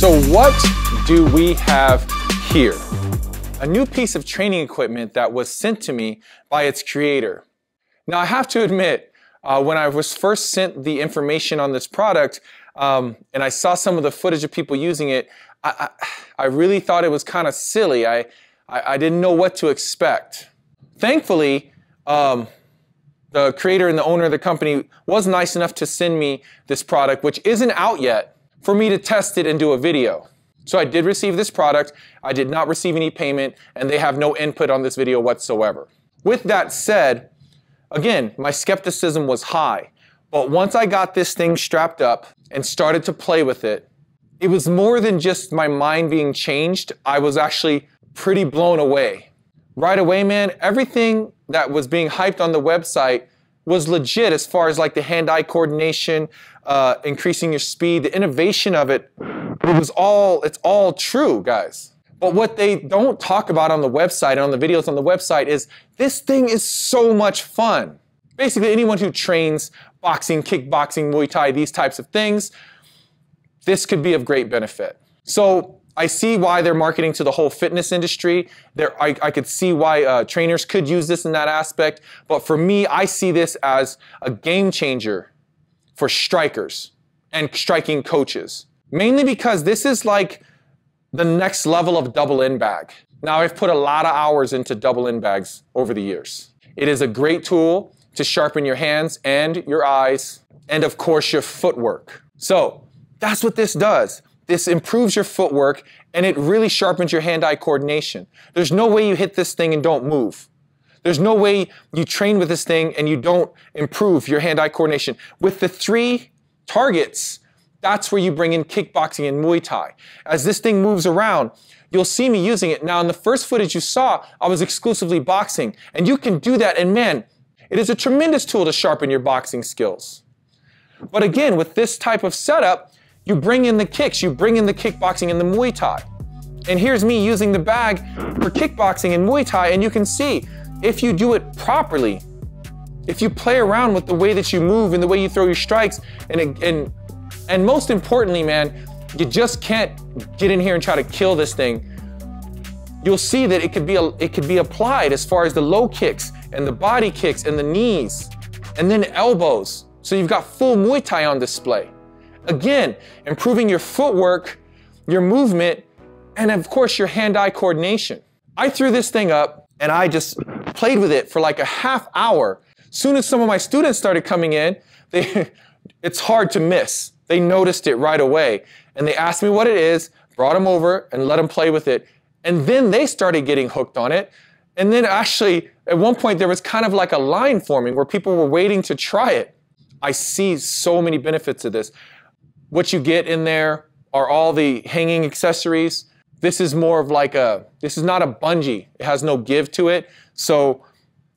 So what do we have here? A new piece of training equipment that was sent to me by its creator. Now I have to admit, when I was first sent the information on this product, and I saw some of the footage of people using it, I really thought it was kind of silly. I didn't know what to expect. Thankfully, the creator and the owner of the company was nice enough to send me this product, which isn't out yet, for me to test it and do a video. So I did receive this product. I did not receive any payment, and they have no input on this video whatsoever. With that said, again, my skepticism was high. But once I got this thing strapped up and started to play with it, it was more than just my mind being changed. I was actually pretty blown away. Right away, man, everything that was being hyped on the website was legit as far as like the hand-eye coordination, increasing your speed, the innovation of it. It's all true, guys. But what they don't talk about on the website and on the videos on the website is this thing is so much fun. Basically, anyone who trains boxing, kickboxing, Muay Thai, these types of things, this could be of great benefit. So I see why they're marketing to the whole fitness industry. I could see why trainers could use this in that aspect. But for me, I see this as a game changer for strikers and striking coaches. Mainly because this is like the next level of double in bag. Now, I've put a lot of hours into double in bags over the years. It is a great tool to sharpen your hands and your eyes, and of course your footwork. So that's what this does. This improves your footwork, and it really sharpens your hand-eye coordination. There's no way you hit this thing and don't move. There's no way you train with this thing and you don't improve your hand-eye coordination. With the 3 targets, that's where you bring in kickboxing and Muay Thai. As this thing moves around, you'll see me using it. Now, in the first footage you saw, I was exclusively boxing, and you can do that, and man, it is a tremendous tool to sharpen your boxing skills. But again, with this type of setup, you bring in the kicks, you bring in the kickboxing and the Muay Thai. And here's me using the bag for kickboxing and Muay Thai, and you can see, if you do it properly, if you play around with the way that you move and the way you throw your strikes, and most importantly, man, you just can't get in here and try to kill this thing. You'll see that it could be applied as far as the low kicks and the body kicks and the knees, and then elbows. So you've got full Muay Thai on display. Again, improving your footwork, your movement, and of course your hand-eye coordination. I threw this thing up and I just played with it for like a half hour. Soon as some of my students started coming in, it's hard to miss. They noticed it right away. And they asked me what it is, brought them over and let them play with it. And then they started getting hooked on it. And then actually, at one point, there was kind of like a line forming where people were waiting to try it. I see so many benefits of this. What you get in there are all the hanging accessories. This is more of like this is not a bungee. It has no give to it. So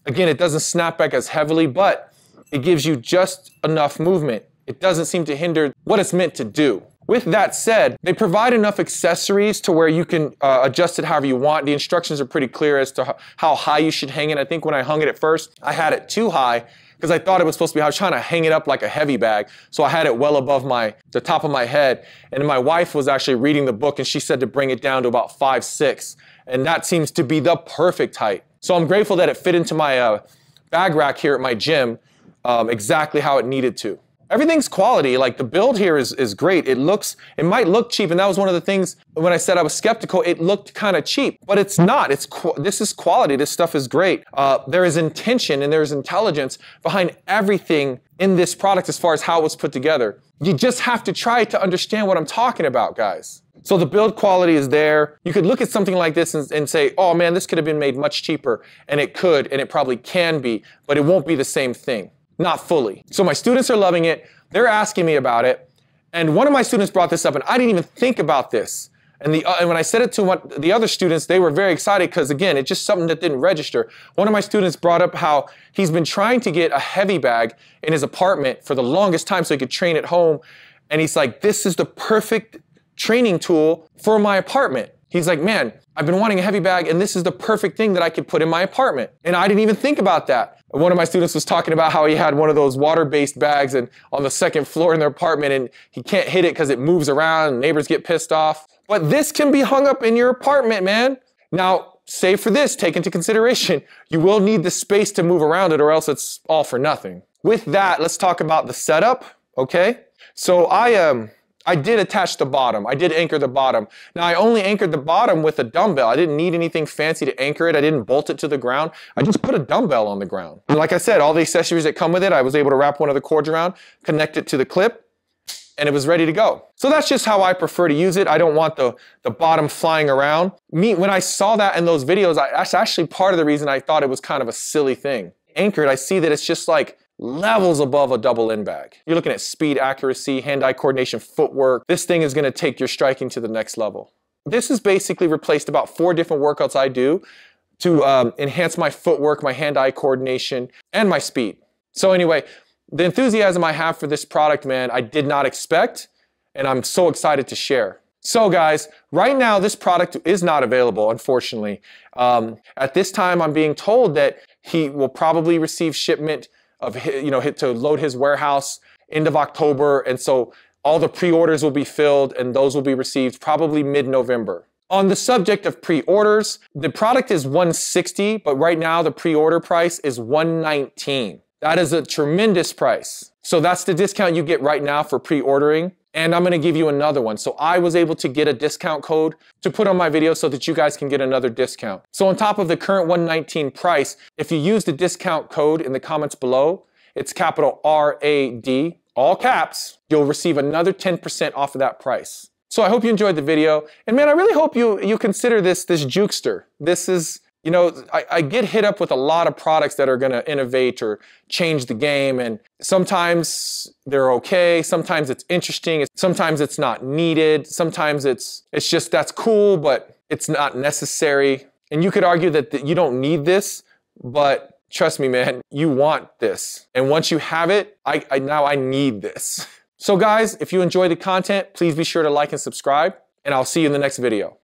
again, it doesn't snap back as heavily, but it gives you just enough movement. It doesn't seem to hinder what it's meant to do. With that said, they provide enough accessories to where you can adjust it however you want. The instructions are pretty clear as to how high you should hang it. I think when I hung it at first, I had it too high, because I thought it was supposed to be, I was trying to hang it up like a heavy bag. So I had it well above the top of my head. And my wife was actually reading the book and she said to bring it down to about 5'6". And that seems to be the perfect height. So I'm grateful that it fit into my bag rack here at my gym exactly how it needed to. Everything's quality. Like the build here is great. It might look cheap, and that was one of the things when I said I was skeptical. It looked kind of cheap, but it's not. This is quality. This stuff is great. There is intention and there is intelligence behind everything in this product as far as how it was put together. You just have to try to understand what I'm talking about, guys. So the build quality is there. You could look at something like this and say, oh man, this could have been made much cheaper, and it could, and it probably can be, but it won't be the same thing. Not fully. So my students are loving it. They're asking me about it. And one of my students brought this up, and I didn't even think about this. And when I said it to the other students, they were very excited because, again, it's just something that didn't register. One of my students brought up how he's been trying to get a heavy bag in his apartment for the longest time so he could train at home. And he's like, this is the perfect training tool for my apartment. He's like, man, I've been wanting a heavy bag, and this is the perfect thing that I could put in my apartment. And I didn't even think about that. One of my students was talking about how he had one of those water-based bags and on the second floor in their apartment, and he can't hit it because it moves around and neighbors get pissed off. But this can be hung up in your apartment, man. Now, save for this, take into consideration, you will need the space to move around it or else it's all for nothing. With that, let's talk about the setup, okay? So I did attach the bottom. I did anchor the bottom. Now I only anchored the bottom with a dumbbell. I didn't need anything fancy to anchor it. I didn't bolt it to the ground. I just put a dumbbell on the ground. And like I said, all the accessories that come with it, I was able to wrap one of the cords around, connect it to the clip, and it was ready to go. So that's just how I prefer to use it. I don't want the bottom flying around. When I saw that in those videos, that's actually part of the reason I thought it was kind of a silly thing. Anchored, I see that it's just like levels above a double end bag. You're looking at speed, accuracy, hand-eye coordination, footwork. This thing is gonna take your striking to the next level. This has basically replaced about 4 different workouts I do to enhance my footwork, my hand-eye coordination, and my speed. So anyway, the enthusiasm I have for this product, man, I did not expect, and I'm so excited to share. So guys, right now this product is not available, unfortunately. At this time, I'm being told that he will probably receive shipment of, to load his warehouse end of October. And so all the pre-orders will be filled and those will be received probably mid-November. On the subject of pre-orders, the product is $160, but right now the pre-order price is $119. That is a tremendous price. So that's the discount you get right now for pre-ordering. And I'm gonna give you another one. So I was able to get a discount code to put on my video so that you guys can get another discount. So on top of the current $119 price, if you use the discount code in the comments below, it's capital RAD, all caps, you'll receive another 10% off of that price. So I hope you enjoyed the video. And man, I really hope you consider this jukester. This is, I get hit up with a lot of products that are gonna innovate or change the game, and sometimes they're okay, sometimes it's interesting, sometimes it's not needed, sometimes it's just that's cool, but it's not necessary. And you could argue that you don't need this, but trust me, man, you want this. And once you have it, now I need this. So guys, if you enjoy the content, please be sure to like and subscribe, and I'll see you in the next video.